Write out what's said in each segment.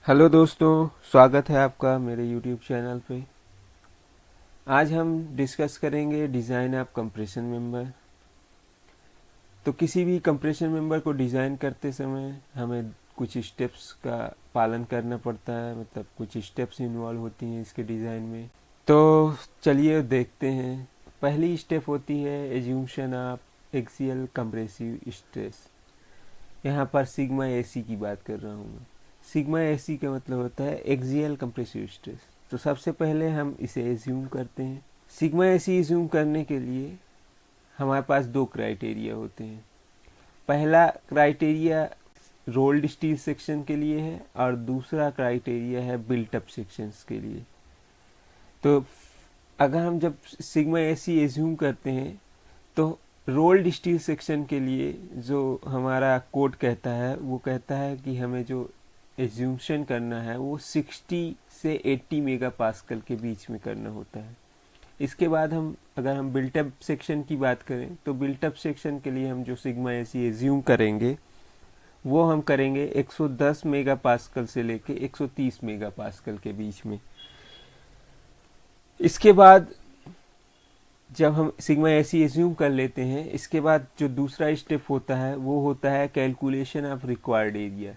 Hello दोस्तों, स्वागत है आपका मेरे YouTube चैनल पे। आज हम डिस्कस करेंगे डिज़ाइन ऑफ कंप्रेशन मेंबर। तो किसी भी कंप्रेशन मेंबर को डिज़ाइन करते समय हमें कुछ स्टेप्स का पालन करना पड़ता है, मतलब कुछ स्टेप्स इन्वॉल्व होती हैं इसके डिज़ाइन में। तो चलिए देखते हैं। पहली स्टेप होती है assumption of axial compressive stress. यहाँ पर सिग्मा एसी की बात कर रहा हूँ मैं। सिग्मा एसी का मतलब होता है एक्सियल कंप्रेसिव स्ट्रेस। तो सबसे पहले हम इसे एज्यूम करते हैं। सिग्मा एसी एज्यूम करने के लिए हमारे पास दो क्राइटेरिया होते हैं। पहला क्राइटेरिया रोल्ड स्टील सेक्शन के लिए है और दूसरा क्राइटेरिया है बिल्ट अप सेक्शंस के लिए। तो अगर हम जब सिग्मा एसी एज्यूम करते हैं तो रोल्ड स्टील सेक्शन के लिए जो हमारा कोड कहता है वो कहता है कि हमें जो एज्यूम्शन करना है वो 60 से 80 मेगा पास्कल के बीच में करना होता है। इसके बाद अगर हम बिल्टअप सेक्शन की बात करें तो बिल्टअप सेक्शन के लिए हम जो सिग्मा एसी एज्यूम करेंगे वो हम करेंगे 110 मेगा पास्कल से लेके 130 मेगा पास्कल के बीच में। इसके बाद जब हम सिग्मा एसी एज्यूम कर लेते हैं, इसके बाद जो दूसरा स्टेप होता है वो होता है कैलकुलेशन ऑफ रिक्वायर्ड एरिया।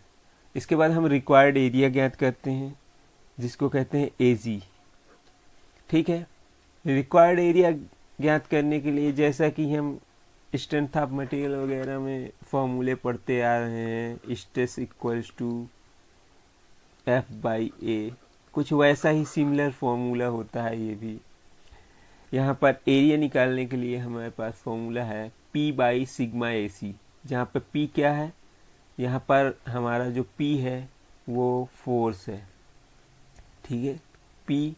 इसके बाद हम रिक्वायर्ड एरिया ज्ञात करते हैं जिसको कहते हैं एजी। ठीक है, रिक्वायर्ड एरिया ज्ञात करने के लिए जैसा कि हम स्ट्रेंथ ऑफ मटेरियल वगैरह में फॉर्मूले पढ़ते आ रहे हैं, stress equals to F by A, कुछ वैसा ही सिमिलर फॉर्मूला होता है ये भी। यहाँ पर एरिया निकालने के लिए हमारे पास फॉर्मूला है P बाई सिग्मा ए सी, जहाँ पर P क्या है, यहाँ पर हमारा जो P है वो फोर्स है। ठीक है, P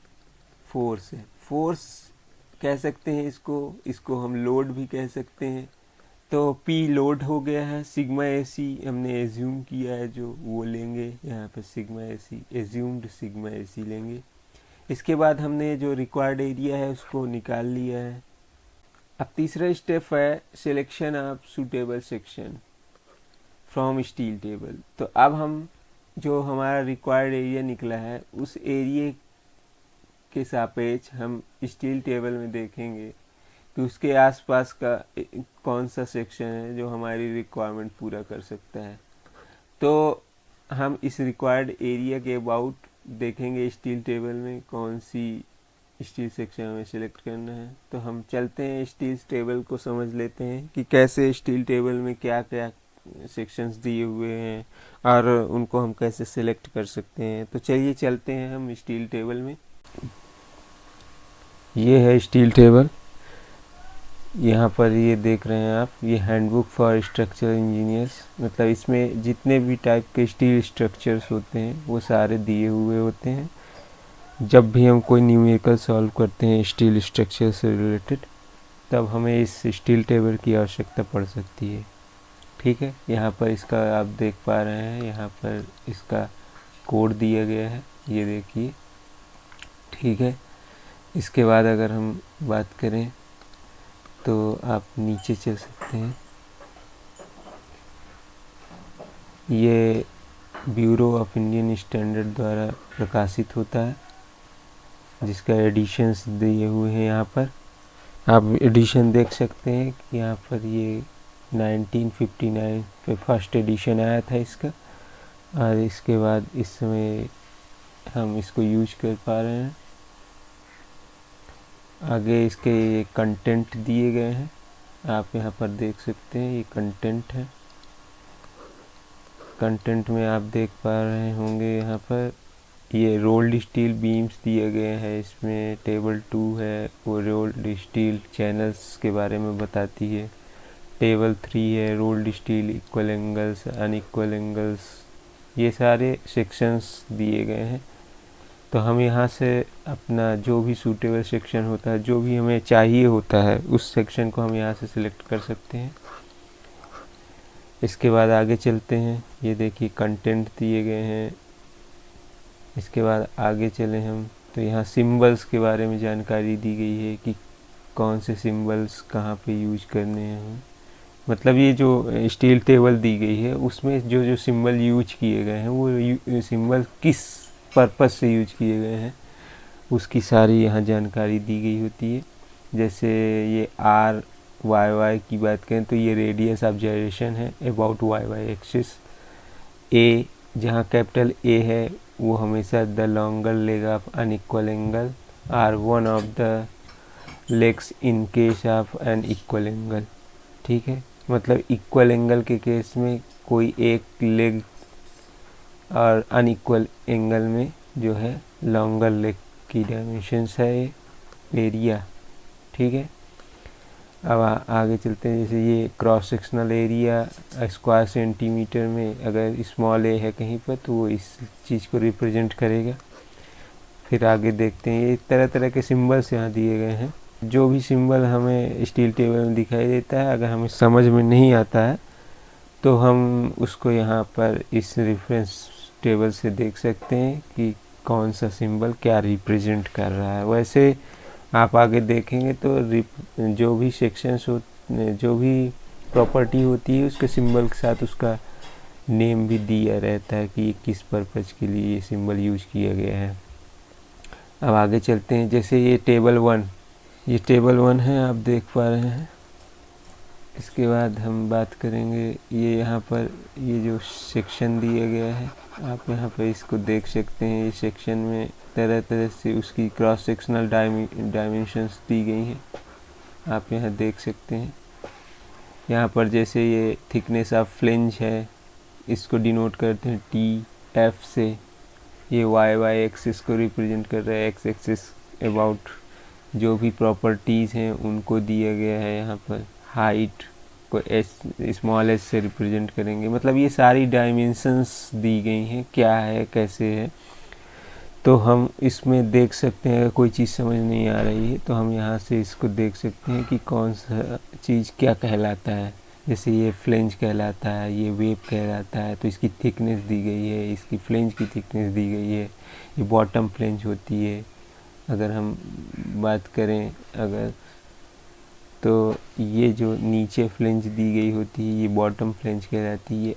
फोर्स है। फोर्स कह सकते हैं इसको हम लोड भी कह सकते हैं। तो P लोड हो गया है, सिग्मा ए सी हमने एज्यूम किया है जो वो लेंगे, यहाँ पे सिग्मा ए सी एज्यूम्ड सिग्मा ए सी लेंगे। इसके बाद हमने जो रिक्वायर्ड एरिया है उसको निकाल लिया है। अब तीसरा स्टेप है selection of suitable section from steel table. तो अब हम जो हमारा रिक्वायर्ड एरिया निकला है उस एरिया के सापेक्ष हम स्टील टेबल में देखेंगे कि उसके आसपास का कौन सा सेक्शन है जो हमारी रिक्वायरमेंट पूरा कर सकता है। तो हम इस रिक्वायर्ड एरिया के अबाउट देखेंगे स्टील टेबल में कौन सी स्टील सेक्शन हमें सिलेक्ट करना है। तो हम चलते हैं स्टील टेबल को समझ लेते हैं कि कैसे स्टील टेबल में क्या क्या सेक्शंस दिए हुए हैं और उनको हम कैसे सिलेक्ट कर सकते हैं। तो चलिए चलते हैं हम स्टील टेबल में। ये है स्टील टेबल, यहाँ पर ये देख रहे हैं आप, ये हैंडबुक फॉर स्ट्रक्चरल इंजीनियर्स, मतलब इसमें जितने भी टाइप के स्टील स्ट्रक्चर्स होते हैं वो सारे दिए हुए होते हैं। जब भी हम कोई न्यूमेरिकल सॉल्व करते हैं स्टील स्ट्रक्चर से रिलेटेड तब हमें इस स्टील टेबल की आवश्यकता पड़ सकती है। ठीक है, यहाँ पर इसका आप देख पा रहे हैं, यहाँ पर इसका कोड दिया गया है, ये देखिए। ठीक है, इसके बाद अगर हम बात करें तो आप नीचे चल सकते हैं। ये ब्यूरो ऑफ इंडियन स्टैंडर्ड द्वारा प्रकाशित होता है जिसका एडिशंस दिए हुए हैं। यहाँ पर आप एडिशन देख सकते हैं कि यहाँ पर ये 1959 पे फर्स्ट एडिशन आया था इसका, और इसके बाद इस समय हम इसको यूज कर पा रहे हैं। आगे इसके कंटेंट दिए गए हैं, आप यहाँ पर देख सकते हैं, ये कंटेंट है। कंटेंट में आप देख पा रहे होंगे यहाँ पर ये रोल्ड स्टील बीम्स दिए गए हैं। इसमें टेबल 2 है, वो रोल्ड स्टील चैनल्स के बारे में बताती है। टेबल 3 है rolled steel equal angles, unequal angles, ये सारे सेक्शंस दिए गए हैं। तो हम यहाँ से अपना जो भी सूटेबल सेक्शन होता है, जो भी हमें चाहिए होता है, उस सेक्शन को हम यहाँ से सिलेक्ट कर सकते हैं। इसके बाद आगे चलते हैं, ये देखिए कंटेंट दिए गए हैं। इसके बाद आगे चले हम तो यहाँ सिंबल्स के बारे में जानकारी दी गई है कि कौन से सिंबल्स कहाँ पे यूज करने हैं। मतलब ये जो स्टील टेबल दी गई है उसमें जो जो सिंबल यूज किए गए हैं वो सिंबल किस पर्पस से यूज किए गए हैं उसकी सारी यहाँ जानकारी दी गई होती है। जैसे ये आर वाई वाई की बात करें तो ये रेडियस ऑफ जाइरेशन है about Y Y axis. A जहाँ कैपिटल ए है वो हमेशा the longer leg of unequal angle or one of the legs in case of an equal angle. ठीक है, मतलब इक्वल एंगल के केस में कोई एक लेग और अनइक्वल एंगल में जो है लॉन्गर लेग की डायमेंशंस है एरिया। ठीक है, अब आगे चलते हैं। जैसे ये cross sectional area square centimetre में अगर स्मॉल ए है कहीं पर तो वो इस चीज़ को रिप्रेजेंट करेगा। फिर आगे देखते हैं, ये तरह तरह के सिंबल्स यहाँ दिए गए हैं। जो भी सिंबल हमें स्टील टेबल में दिखाई देता है अगर हमें समझ में नहीं आता है तो हम उसको यहाँ पर इस रेफरेंस टेबल से देख सकते हैं कि कौन सा सिंबल क्या रिप्रेजेंट कर रहा है। वैसे आप आगे देखेंगे तो जो भी सेक्शंस हो, जो भी प्रॉपर्टी होती है उसके सिंबल के साथ उसका नेम भी दिया रहता है कि किस पर्पज़ के लिए ये सिंबल यूज किया गया है। अब आगे चलते हैं। जैसे ये टेबल 1, ये टेबल 1 है, आप देख पा रहे हैं। इसके बाद हम बात करेंगे ये यहाँ पर ये जो सेक्शन दिया गया है आप यहाँ पर इसको देख सकते हैं। ये सेक्शन में तरह तरह से उसकी क्रॉस सेक्शनल डायमेंशंस दी गई हैं, आप यहाँ देख सकते हैं। यहाँ पर जैसे ये थिकनेस ऑफ फ्लेंज है इसको डिनोट करते हैं टी एफ से। ये वाई वाई एक्सिस को रिप्रेजेंट कर रहा है, एक्स एक्सिस अबाउट जो भी प्रॉपर्टीज़ हैं उनको दिया गया है। यहाँ पर हाइट को एस स्मॉल एस से रिप्रेजेंट करेंगे। मतलब ये सारी डायमेंशंस दी गई हैं, क्या है कैसे है। तो हम इसमें देख सकते हैं अगर कोई चीज़ समझ नहीं आ रही है तो हम यहाँ से इसको देख सकते हैं कि कौन सा चीज़ क्या कहलाता है। जैसे ये फ्लेंज कहलाता है, ये वेव कहलाता है, तो इसकी थिकनेस दी गई है, इसकी फ्लेंज की थिकनेस दी गई है। ये बॉटम फ्लेंज होती है अगर हम बात करें अगर, तो ये जो नीचे फ्लेंज दी गई होती है ये बॉटम फ्लेंज कहलाती है, ये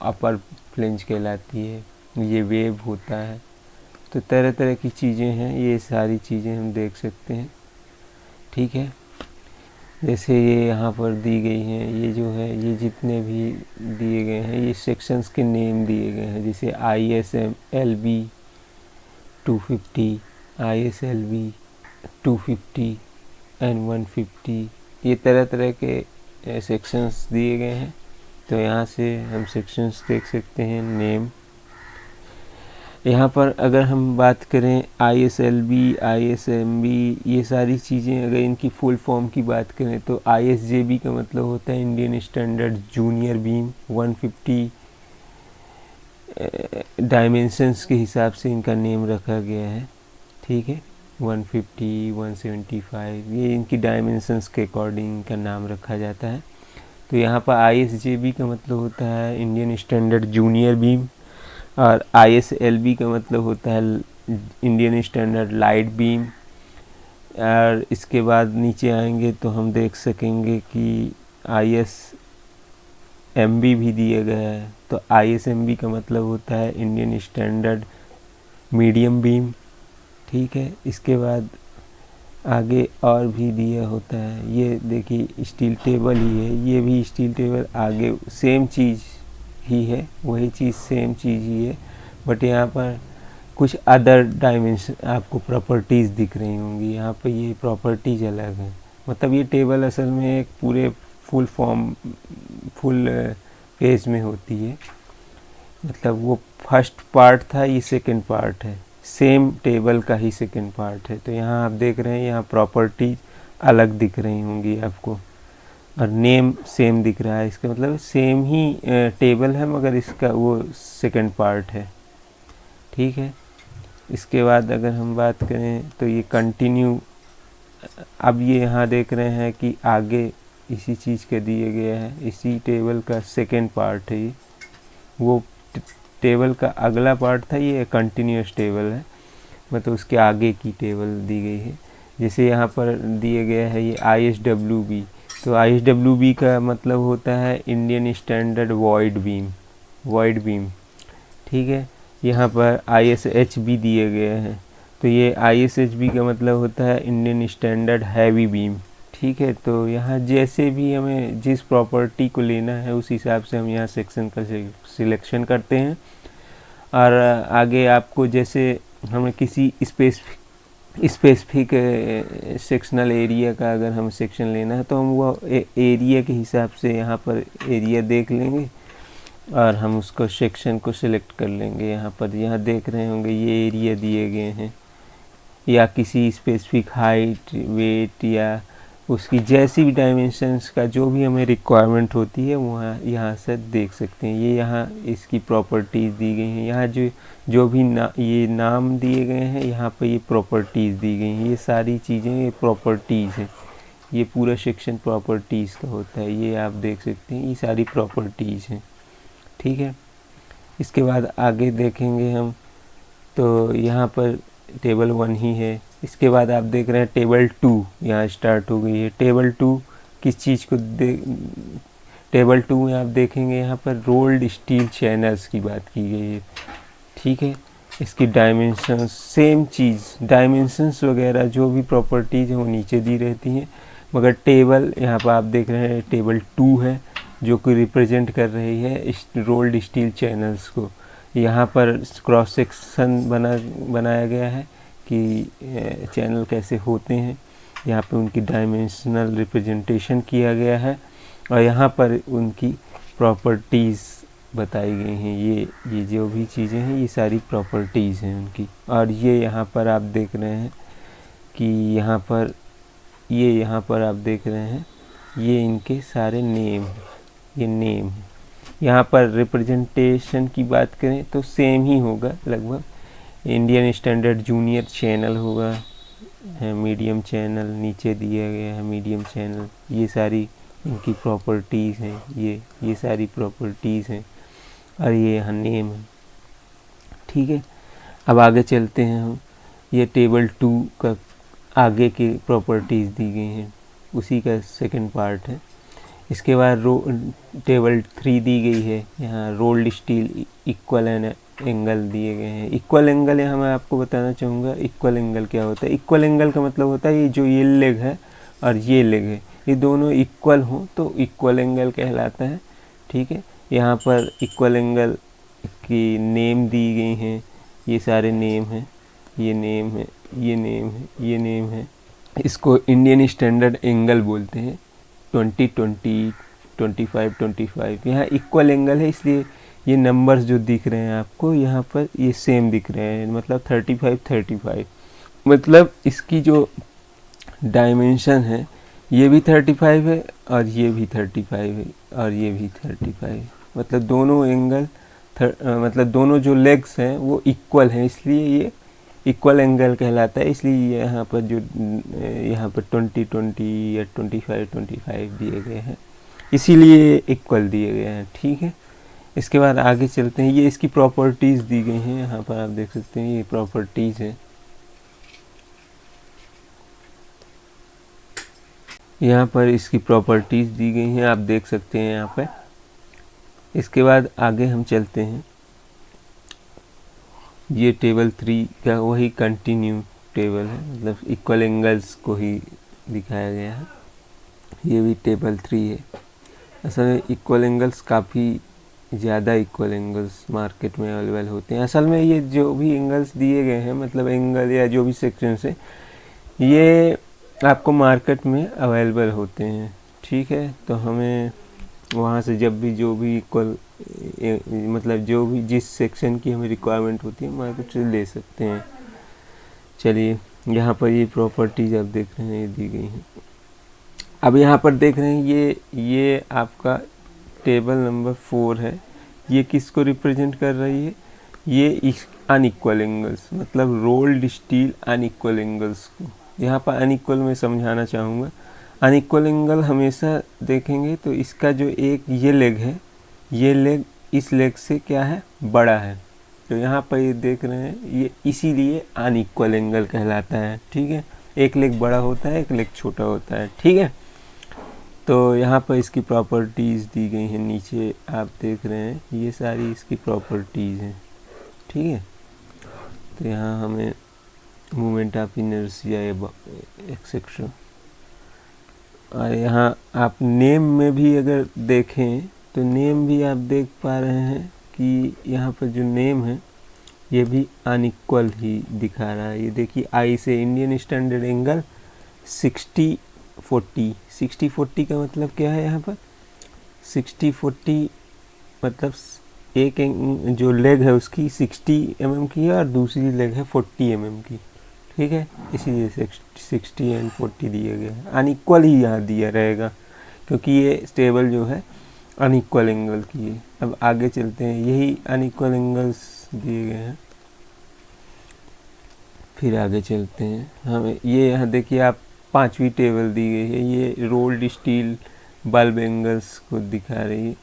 अपर फ्लेंज कहलाती है, ये वेव होता है। तो तरह तरह की चीज़ें हैं, ये सारी चीज़ें हम देख सकते हैं। ठीक है, जैसे ये यहाँ पर दी गई हैं, ये जो है ये जितने भी दिए गए हैं ये सेक्शंस के नेम दिए गए हैं। जैसे ISM LB 250, ISLB 250 and 150, ये तरह तरह के सेक्शंस दिए गए हैं। तो यहाँ से हम सेक्शंस देख सकते हैं, नेम। यहाँ पर अगर हम बात करें ISLB, ISMB, ये सारी चीज़ें अगर इनकी फुल फॉर्म की बात करें तो ISJB का मतलब होता है Indian standard junior beam. 150 dimensions के हिसाब से इनका नेम रखा गया है। ठीक है, 150, 175 ये इनकी डायमेंशंस के अकॉर्डिंग इनका नाम रखा जाता है। तो यहाँ पर ISJB का मतलब होता है इंडियन स्टैंडर्ड जूनियर बीम और ISLB का मतलब होता है इंडियन स्टैंडर्ड लाइट बीम। और इसके बाद नीचे आएंगे तो हम देख सकेंगे कि ISMB भी दिया गया है। तो ISMB का मतलब होता है इंडियन स्टैंडर्ड मीडियम बीम। ठीक है, इसके बाद आगे और भी दिया होता है। ये देखिए स्टील टेबल ही है, ये भी स्टील टेबल आगे सेम चीज़ ही है, वही चीज़ सेम चीज़ ही है, बट यहाँ पर कुछ अदर डायमेंशन आपको प्रॉपर्टीज़ दिख रही होंगी। यहाँ पर ये प्रॉपर्टीज़ अलग हैं। मतलब ये टेबल असल में एक पूरे फुल पेज में होती है। मतलब वो फर्स्ट पार्ट था, ये सेकंड पार्ट है, सेम टेबल का ही सेकंड पार्ट है। तो यहाँ आप देख रहे हैं यहाँ प्रॉपर्टीज अलग दिख रही होंगी आपको और नेम सेम दिख रहा है। इसका मतलब सेम ही टेबल है मगर इसका वो सेकंड पार्ट है। ठीक है, इसके बाद अगर हम बात करें तो ये कंटिन्यू, अब ये यहाँ देख रहे हैं कि आगे इसी चीज़ का दिया गया है, इसी टेबल का सेकंड पार्ट है। ये वो टेबल का अगला पार्ट था, ये कंटिन्यूस टेबल है, मतलब उसके आगे की टेबल दी गई है। जैसे यहाँ पर दिया गया है ये ISWB तो ISWB का मतलब होता है इंडियन स्टैंडर्ड वॉइड बीम, ठीक है। यहाँ पर ISH भी दिए गए हैं, तो ये ISHB का मतलब होता है इंडियन स्टैंडर्ड हैवी बीम, ठीक है। तो यहाँ जैसे भी हमें जिस प्रॉपर्टी को लेना है उस हिसाब से हम यहाँ सेक्शन का सिलेक्शन करते हैं। और आगे आपको जैसे हमें किसी स्पेसिफिक सेक्शनल एरिया का अगर हम सेक्शन लेना है तो हम वो एरिया के हिसाब से यहाँ पर एरिया देख लेंगे और हम उसको सेक्शन को सिलेक्ट कर लेंगे। यहाँ पर यहाँ देख रहे होंगे ये एरिया दिए गए हैं, या किसी स्पेसिफिक हाइट, वेट या उसकी जैसी भी डायमेंशंस का जो भी हमें रिक्वायरमेंट होती है वहाँ यहाँ से देख सकते हैं। ये यहाँ इसकी प्रॉपर्टीज़ दी गई हैं, यहाँ जो भी ये नाम दिए गए हैं, यहाँ पर ये प्रॉपर्टीज़ दी गई हैं। ये सारी चीज़ें ये प्रॉपर्टीज़ हैं, ये पूरा सेक्शन प्रॉपर्टीज़ का होता है। ये आप देख सकते हैं, ये सारी प्रॉपर्टीज़ हैं, ठीक है। इसके बाद आगे देखेंगे हम, तो यहाँ पर टेबल 1 ही है। इसके बाद आप देख रहे हैं टेबल 2 यहाँ स्टार्ट हो गई है। टेबल 2 किस चीज़ को टेबल 2 में आप देखेंगे यहाँ पर रोल्ड स्टील चैनल्स की बात की गई है, ठीक है। इसकी डायमेंशंस सेम चीज़, डायमेंशंस वगैरह जो भी प्रॉपर्टीज़ हैं वो नीचे दी रहती हैं, मगर टेबल यहाँ पर आप देख रहे हैं टेबल 2 है जो कि रिप्रेजेंट कर रही है रोल्ड स्टील चैनल्स को। यहाँ पर क्रॉस सेक्शन बनाया गया है कि चैनल कैसे होते हैं, यहाँ पे उनकी डायमेंशनल रिप्रेजेंटेशन किया गया है और यहाँ पर उनकी प्रॉपर्टीज़ बताई गई हैं। ये जो भी चीज़ें हैं ये सारी प्रॉपर्टीज़ हैं उनकी। और ये यहाँ पर आप देख रहे हैं कि यहाँ पर आप देख रहे हैं ये इनके सारे नेम, ये नेम है। यहाँ पर रिप्रेजेंटेशन की बात करें तो सेम ही होगा लगभग। इंडियन स्टैंडर्ड जूनियर चैनल होगा, है मीडियम चैनल नीचे दिया गया है, मीडियम चैनल। ये सारी इनकी प्रॉपर्टीज़ हैं, ये सारी प्रॉपर्टीज़ हैं और ये यहाँ नेम है, ठीक है। अब आगे चलते हैं हम। ये टेबल 2 का आगे की प्रॉपर्टीज़ दी गई हैं, उसी का सेकंड पार्ट है। इसके बाद टेबल 3 दी गई है, यहाँ रोल्ड स्टील इक्वल एंगल दिए गए हैं। इक्वल एंगल यहाँ मैं आपको बताना चाहूँगा इक्वल एंगल क्या होता है। इक्वल एंगल का मतलब होता है ये जो ये लेग है और ये लेग है, ये दोनों इक्वल हों तो इक्वल एंगल कहलाता है, ठीक है। यहाँ पर इक्वल एंगल की नेम दी गई हैं, ये सारे नेम हैं, ये नेम है, ये नेम है, ये नेम है। इसको इंडियन स्टैंडर्ड एंगल बोलते हैं। 20, 25, 25 यहाँ इक्वल एंगल है, इसलिए ये नंबर्स जो दिख रहे हैं आपको यहाँ पर ये सेम दिख रहे हैं, मतलब 35, मतलब इसकी जो डायमेंशन है ये भी 35 है और ये भी 35 है और ये भी 35 है। मतलब दोनों एंगल मतलब दोनों जो लेग्स हैं वो इक्वल हैं, इसलिए ये इक्वल एंगल कहलाता है। इसलिए यहाँ पर 20 या 25 दिए गए हैं, इसीलिए इक्वल दिए गए हैं, ठीक है। इसके बाद आगे चलते हैं। ये इसकी प्रॉपर्टीज़ दी गई हैं, यहाँ पर आप देख सकते हैं ये प्रॉपर्टीज़ हैं। यहाँ पर इसकी प्रॉपर्टीज़ दी गई हैं, आप देख सकते हैं यहाँ पर। इसके बाद आगे हम चलते हैं। ये टेबल 3 का वही कंटिन्यू टेबल है, मतलब इक्वल एंगल्स को ही दिखाया गया है। ये भी टेबल 3 है। असल में इक्वल एंगल्स काफ़ी ज़्यादा इक्वल एंगल्स मार्केट में अवेलेबल होते हैं। असल में ये जो भी एंगल्स दिए गए हैं, मतलब एंगल या जो भी सेक्शन है, ये आपको मार्केट में अवेलेबल होते हैं, ठीक है। तो हमें वहाँ से जब भी जो भी इक्वल मतलब जो भी जिस सेक्शन की हमें रिक्वायरमेंट होती है मार्केट से ले सकते हैं। चलिए, यहाँ पर ये प्रॉपर्टीज आप देख रहे हैं ये दी गई हैं। अब यहाँ पर देख रहे हैं ये आपका टेबल नंबर 4 है। ये किसको रिप्रेजेंट कर रही है? ये अनइक्वल एंगल्स, मतलब रोल्ड स्टील अनइक्वल एंगल्स को। यहाँ पर अनइक्वल में समझाना चाहूँगा। अनइक्वल एंगल हमेशा देखेंगे तो इसका जो एक ये लेग है, ये लेग इस लेग से क्या है, बड़ा है। तो यहाँ पर ये देख रहे हैं, ये इसीलिए अनइक्वल एंगल कहलाता है, ठीक है। एक लेग बड़ा होता है, एक लेग छोटा होता है, ठीक है। तो यहाँ पर इसकी प्रॉपर्टीज़ दी गई हैं, नीचे आप देख रहे हैं ये सारी इसकी प्रॉपर्टीज़ हैं, ठीक है। तो यहाँ हमें मोमेंट ऑफ इनर्शिया एक्सेट्रा, और यहाँ आप नेम में भी अगर देखें तो नेम भी आप देख पा रहे हैं कि यहाँ पर जो नेम है ये भी अनइक्वल ही दिखा रहा है। ये देखिए आई से इंडियन स्टैंडर्ड एंगल 60-40, 60-40 का मतलब क्या है यहाँ पर 60-40 मतलब एक जो लेग है उसकी 60 mm की है और दूसरी लेग है 40 mm की, ठीक है। इसीलिए 60 एंड 40 दिया गया है। अनइक्वल ही यहाँ दिया रहेगा क्योंकि ये टेबल जो है अनइक्वल एंगल की है। अब आगे चलते हैं, यही अनइक्वल एंगल्स दिए गए हैं। फिर आगे चलते हैं, हमें ये यहाँ देखिए आप 5वीं टेबल दी गई है, ये रोल्ड स्टील बल्ब एंगल्स को दिखा रही है।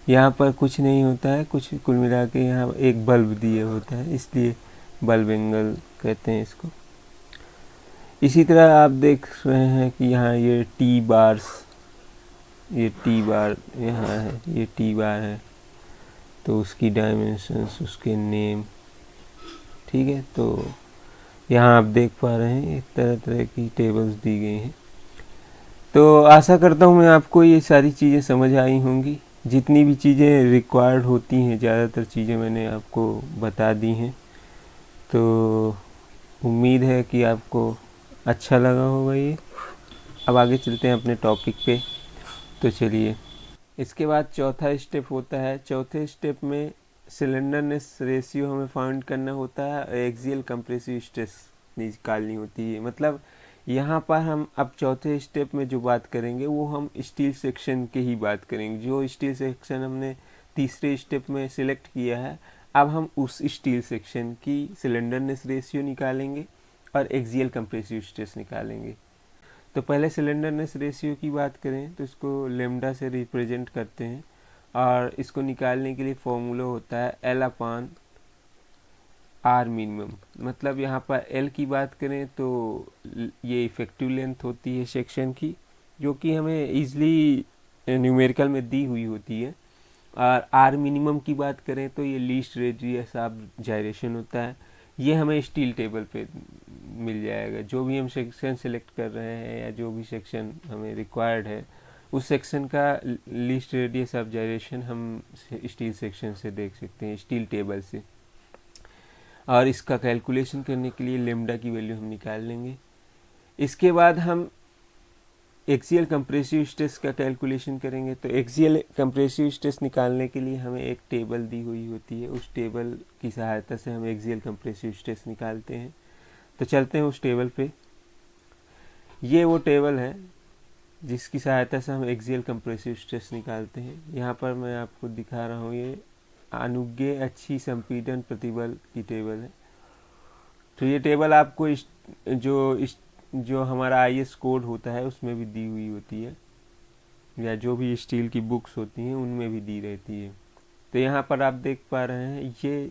यहाँ पर कुछ नहीं होता है, कुछ कुल मिला के यहाँ एक बल्ब दिया होता है, इसलिए बल्ब एंगल कहते हैं इसको। इसी तरह आप देख रहे हैं कि यहाँ ये टी बार्स, ये टी बार यहाँ है, ये टी बार है, तो उसकी डायमेंशंस, उसके नेम, ठीक है। तो यहाँ आप देख पा रहे हैं एक तरह तरह की टेबल्स दी गई हैं। तो आशा करता हूँ मैं आपको ये सारी चीज़ें समझ आई होंगी। जितनी भी चीज़ें रिक्वायर्ड होती हैं ज़्यादातर चीज़ें मैंने आपको बता दी हैं। तो उम्मीद है कि आपको अच्छा लगा होगा ये। अब आगे चलते हैं अपने टॉपिक पे। तो चलिए, इसके बाद चौथा स्टेप होता है। चौथे स्टेप में सिलेंडरनेस रेशियो हमें फाइंड करना होता है, एक्सियल कंप्रेसिव स्ट्रेस निकालनी होती है। मतलब यहाँ पर हम अब चौथे स्टेप में जो बात करेंगे वो हम स्टील सेक्शन की ही बात करेंगे। जो स्टील सेक्शन हमने तीसरे स्टेप में सिलेक्ट किया है, अब हम उस स्टील सेक्शन की सिलेंडरनेस रेशियो निकालेंगे और एक्सियल कंप्रेसिव स्ट्रेस निकालेंगे। तो पहले सिलेंडरनेस रेशियो की बात करें तो इसको लेमडा से रिप्रेजेंट करते हैं, और इसको निकालने के लिए फॉर्मूला होता है L/R मिनिमम। मतलब यहाँ पर L की बात करें तो ये इफेक्टिव लेंथ होती है सेक्शन की, जो कि हमें इजली न्यूमेरिकल में दी हुई होती है। और R मिनिमम की बात करें तो ये लीस्ट रेडियस ऑफ जायरेशन होता है। ये हमें स्टील टेबल पे मिल जाएगा। जो भी हम सेक्शन सेलेक्ट कर रहे हैं या जो भी सेक्शन हमें रिक्वायर्ड है, उस सेक्शन का लीस्ट रेडियस ऑफ जायरेशन हम स्टील सेक्शन से देख सकते हैं, स्टील टेबल से। और इसका कैलकुलेशन करने के लिए लेमडा की वैल्यू हम निकाल लेंगे। इसके बाद हम एक्सियल कंप्रेसिव स्ट्रेस का कैलकुलेशन करेंगे। तो एक्सियल कंप्रेसिव स्ट्रेस निकालने के लिए हमें एक टेबल दी हुई होती है, उस टेबल की सहायता से हम एक्सियल कंप्रेसिव स्ट्रेस निकालते हैं। तो चलते हैं उस टेबल पे। ये वो टेबल है जिसकी सहायता से हम एक्सियल कंप्रेसिव स्ट्रेस निकालते हैं। यहाँ पर मैं आपको दिखा रहा हूँ, ये अनुज्ञेय अच्छी संपीड़न प्रतिबल की टेबल है। तो ये टेबल आपको जो हमारा IS कोड होता है उसमें भी दी हुई होती है, या जो भी स्टील की बुक्स होती हैं उनमें भी दी रहती है। तो यहाँ पर आप देख पा रहे हैं ये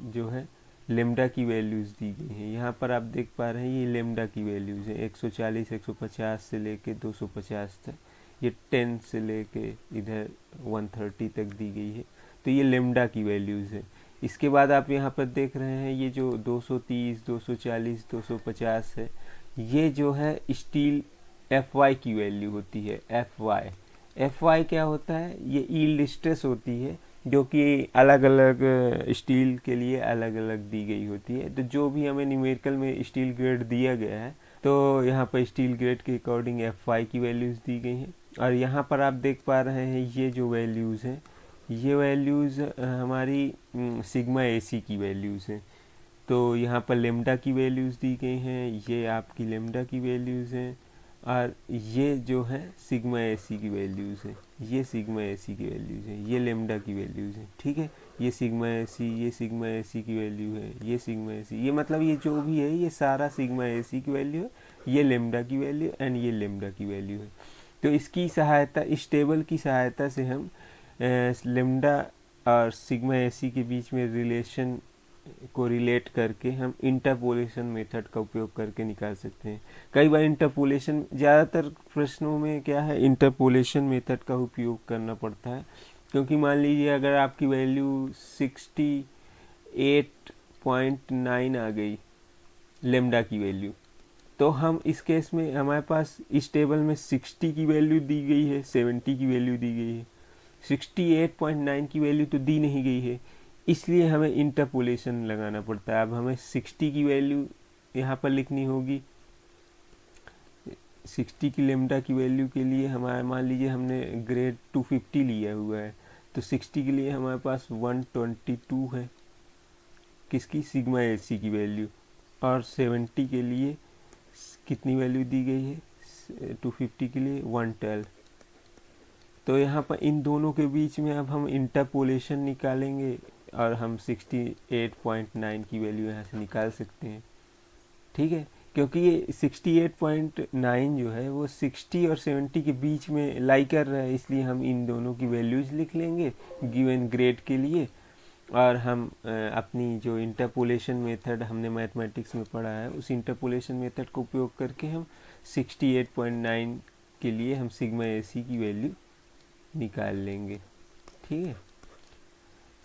जो है लेमडा की वैल्यूज़ दी गई हैं। यहाँ पर आप देख पा रहे हैं ये लेमडा की वैल्यूज़ हैं, 140, 150 से लेके 250 तक। ये 10 से लेके इधर 130 तक दी गई है। तो ये लेमडा की वैल्यूज़ है। इसके बाद आप यहाँ पर देख रहे हैं ये जो 230, 240, 250 है, ये जो है स्टील FY की वैल्यू होती है। FY क्या होता है? ये यील्ड स्ट्रेस होती है, जो कि अलग अलग स्टील के लिए अलग अलग दी गई होती है। तो जो भी हमें न्यूमेरिकल में स्टील ग्रेड दिया गया है, तो यहाँ पर स्टील ग्रेड के अकॉर्डिंग FY की वैल्यूज़ दी गई हैं। और यहाँ पर आप देख पा रहे हैं ये जो वैल्यूज़ हैं, ये वैल्यूज़ हमारी सिग्मा AC की वैल्यूज़ हैं। तो यहाँ पर लेमडा की वैल्यूज़ दी गई हैं, ये आपकी लेमडा की वैल्यूज़ हैं, और ये जो है सिग्मा AC की वैल्यूज़ हैं। ये सिग्मा AC की वैल्यूज़ हैं, ये लेमडा की वैल्यूज़ हैं, ठीक है। ये सिग्मा AC, ये सिग्मा AC की वैल्यू है, ये सिग्मा AC, ये मतलब ये जो भी है ये सारा सिग्मा AC की वैल्यू है, ये लेमडा की वैल्यू एंड ये लेमडा की वैल्यू है। तो इसकी सहायता, इस टेबल की सहायता से हम लेमडा और सिग्मा AC के बीच में रिलेशन को रिलेट करके हम इंटरपोलेशन मेथड का उपयोग करके निकाल सकते हैं। कई बार इंटरपोलेशन, ज़्यादातर प्रश्नों में क्या है, इंटरपोलेशन मेथड का उपयोग करना पड़ता है, क्योंकि मान लीजिए अगर आपकी वैल्यू 68.9 आ गई लेमडा की वैल्यू, तो हम इस केस में हमारे पास इस टेबल में 60 की वैल्यू दी गई है, 70 की वैल्यू दी गई है, 68.9 की वैल्यू तो दी नहीं गई है, इसलिए हमें इंटरपोलेशन लगाना पड़ता है। अब हमें 60 की वैल्यू यहाँ पर लिखनी होगी। 60 की लेमडा की वैल्यू के लिए हमारे, मान लीजिए हमने ग्रेड 250 लिया हुआ है, तो 60 के लिए हमारे पास 122 है किसकी, सिग्मा एसी की वैल्यू, और 70 के लिए कितनी वैल्यू दी गई है 250 के लिए 112। तो यहाँ पर इन दोनों के बीच में अब हम इंटरपोलेशन निकालेंगे और हम 68.9 की वैल्यू यहाँ से निकाल सकते हैं। ठीक है, क्योंकि ये 68.9 जो है वो 60 और 70 के बीच में लाई कर रहा है, इसलिए हम इन दोनों की वैल्यूज लिख लेंगे गिवन ग्रेड के लिए, और हम अपनी जो इंटरपोलेशन मेथड हमने मैथमेटिक्स में पढ़ा है उस इंटरपोलेशन मेथड का उपयोग करके हम 68.9 के लिए हम सिग्मा एसी की वैल्यू निकाल लेंगे। ठीक है,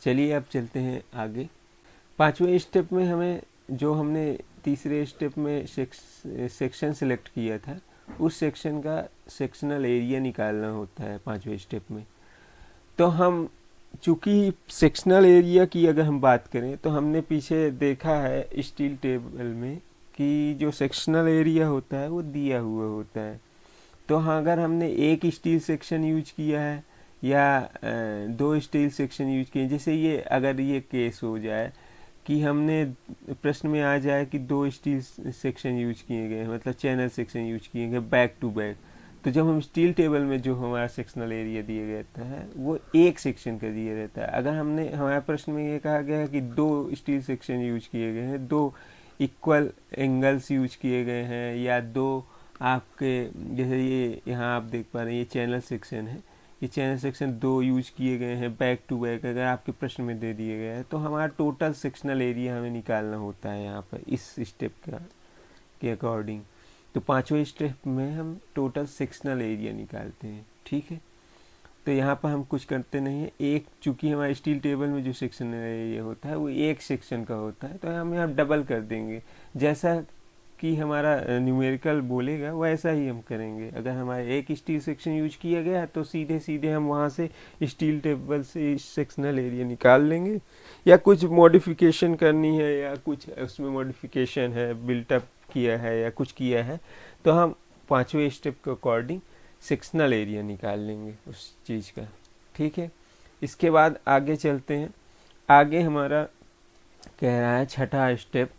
चलिए अब चलते हैं आगे। पांचवें स्टेप में हमें, जो हमने तीसरे स्टेप में सेक्शन सेलेक्ट किया था, उस सेक्शन का सेक्शनल एरिया निकालना होता है पांचवें स्टेप में। तो हम, चूँकि सेक्शनल एरिया की अगर हम बात करें तो हमने पीछे देखा है स्टील टेबल में कि जो सेक्शनल एरिया होता है वो दिया हुआ होता है। तो हाँ, अगर हमने एक स्टील सेक्शन यूज किया है या दो स्टील सेक्शन यूज किए, जैसे ये अगर ये केस हो जाए कि हमने प्रश्न में आ जाए कि दो स्टील सेक्शन यूज किए गए, मतलब चैनल सेक्शन यूज किए गए बैक टू बैक, तो जब हम स्टील टेबल में जो हमारा सेक्शनल एरिया दिया रहता है वो एक सेक्शन का दिया रहता है। अगर हमने, हमारे प्रश्न में ये कहा गया है कि दो स्टील सेक्शन यूज किए गए हैं, दो इक्वल एंगल्स यूज किए गए हैं, या दो आपके, जैसे ये यहाँ आप देख पा रहे हैं ये चैनल सेक्शन है, ये चैनल सेक्शन दो यूज किए गए हैं बैक टू बैक, अगर आपके प्रश्न में दे दिए गए हैं, तो हमारा टोटल सेक्शनल एरिया हमें निकालना होता है यहाँ पर इस स्टेप का के अकॉर्डिंग। तो पांचवें स्टेप में हम टोटल सेक्शनल एरिया निकालते हैं। ठीक है, तो यहाँ पर हम कुछ करते नहीं है, एक, चूँकि हमारे स्टील टेबल में जो सेक्शनल एरिया होता है वो एक सेक्शन का होता है, तो हम यहाँ डबल कर देंगे, जैसा कि हमारा न्यूमेरिकल बोलेगा वैसा ही हम करेंगे। अगर हमारा एक स्टील सेक्शन यूज किया गया तो सीधे सीधे हम वहाँ से स्टील टेबल से सेक्शनल एरिया निकाल लेंगे, या कुछ मॉडिफिकेशन करनी है या कुछ उसमें मॉडिफिकेशन है, बिल्टअप किया है या कुछ किया है, तो हम पांचवें स्टेप के अकॉर्डिंग सेक्शनल एरिया निकाल लेंगे उस चीज़ का। ठीक है, इसके बाद आगे चलते हैं। आगे हमारा कह रहा है छठा step,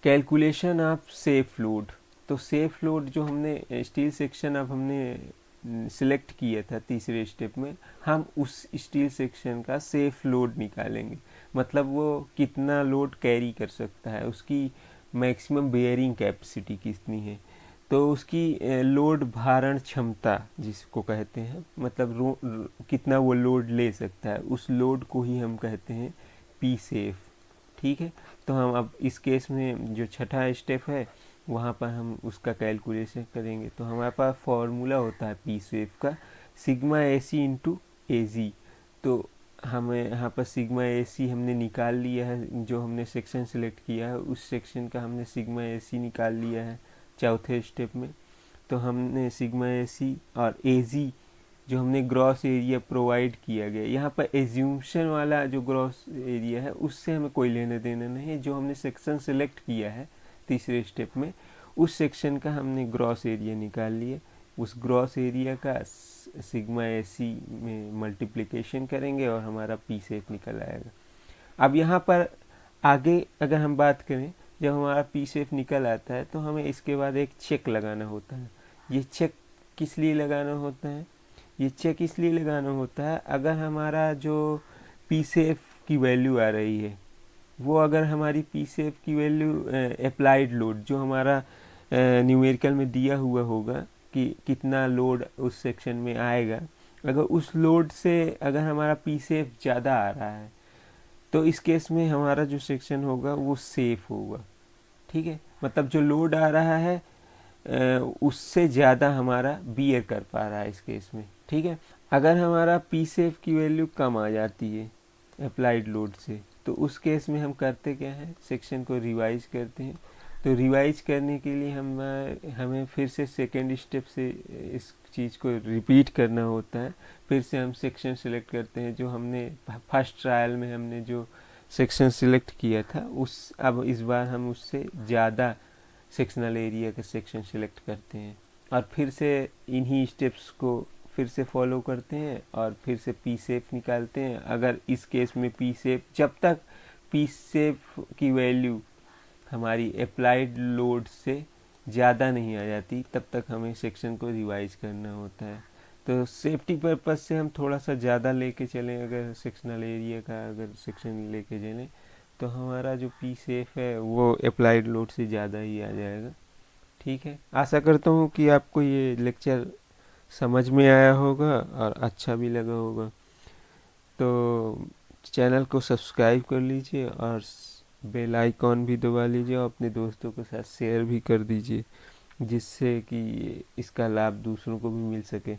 calculation of safe load. तो सेफ लोड जो हमने स्टील सेक्शन अब हमने सिलेक्ट किया था तीसरे स्टेप में, हम उस स्टील सेक्शन का सेफ लोड निकालेंगे, मतलब वो कितना लोड कैरी कर सकता है, उसकी मैक्सिमम बेयरिंग कैपेसिटी कितनी है, तो उसकी लोड भारण क्षमता जिसको कहते हैं, मतलब कितना वो लोड ले सकता है, उस लोड को ही हम कहते हैं पी सेफ। ठीक है, तो हम अब इस केस में जो छठा स्टेप है वहाँ पर हम उसका कैलकुलेशन करेंगे। तो हमारे पास फॉर्मूला होता है पी सेफ का, सिग्मा ए सी इंटू ए जी। तो हमें यहाँ पर सिग्मा ए सी हमने निकाल लिया है, जो हमने सेक्शन सेलेक्ट किया है उस सेक्शन का हमने सिग्मा ए सी निकाल लिया है चौथे स्टेप में। तो हमने सिग्मा ए सी और ए जी जो हमने ग्रॉस एरिया प्रोवाइड किया गया, यहाँ पर एज्यूम्शन वाला जो ग्रॉस एरिया है उससे हमें कोई लेने देने नहीं है, जो हमने सेक्शन सेलेक्ट किया है तीसरे स्टेप में उस सेक्शन का हमने ग्रॉस एरिया निकाल लिया, उस ग्रॉस एरिया का सिग्मा ए सी में मल्टीप्लिकेशन करेंगे और हमारा पी सेफ निकल आएगा। अब यहाँ पर आगे अगर हम बात करें, जब हमारा पी सेफ निकल आता है तो हमें इसके बाद एक चेक लगाना होता है। ये चेक किस लिए लगाना होता है? ये चेक इसलिए लगाना होता है अगर हमारा जो पी सेफ की वैल्यू आ रही है वो, अगर हमारी पी सेफ की वैल्यू अप्लाइड लोड जो हमारा न्यूमेरिकल में दिया हुआ होगा कि कितना लोड उस सेक्शन में आएगा, अगर उस लोड से अगर हमारा पी सेफ ज़्यादा आ रहा है तो इस केस में हमारा जो सेक्शन होगा वो सेफ होगा। ठीक है, मतलब जो लोड आ रहा है उससे ज़्यादा हमारा बियर कर पा रहा है इस केस में। ठीक है, अगर हमारा पी सेफ की वैल्यू कम आ जाती है अप्लाइड लोड से, तो उस केस में हम करते क्या है, सेक्शन को रिवाइज करते हैं। तो रिवाइज करने के लिए हमें फिर से सेकेंड स्टेप से इस चीज़ को रिपीट करना होता है। फिर से हम सेक्शन सेलेक्ट करते हैं जो हमने फर्स्ट ट्रायल में हमने जो सेक्शन सिलेक्ट किया था, अब इस बार हम उससे ज़्यादा सेक्शनल एरिया का सेक्शन सिलेक्ट करते हैं और फिर से इन्हीं स्टेप्स को फिर से फॉलो करते हैं और फिर से पी सेफ निकालते हैं। अगर इस केस में पी सेफ, जब तक पी सेफ की वैल्यू हमारी अप्लाइड लोड से ज़्यादा नहीं आ जाती, तब तक हमें सेक्शन को रिवाइज करना होता है। तो सेफ्टी पर्पज़ से हम थोड़ा सा ज़्यादा लेके चलें, अगर सेक्शनल एरिया का अगर सेक्शन लेके चलें, तो हमारा जो पी सेफ है वो अप्लाइड लोड से ज़्यादा ही आ जाएगा। ठीक है, आशा करता हूँ कि आपको ये लेक्चर समझ में आया होगा और अच्छा भी लगा होगा। तो चैनल को सब्सक्राइब कर लीजिए और बेल आइकॉन भी दबा लीजिए और अपने दोस्तों के साथ शेयर भी कर दीजिए, जिससे कि इसका लाभ दूसरों को भी मिल सके।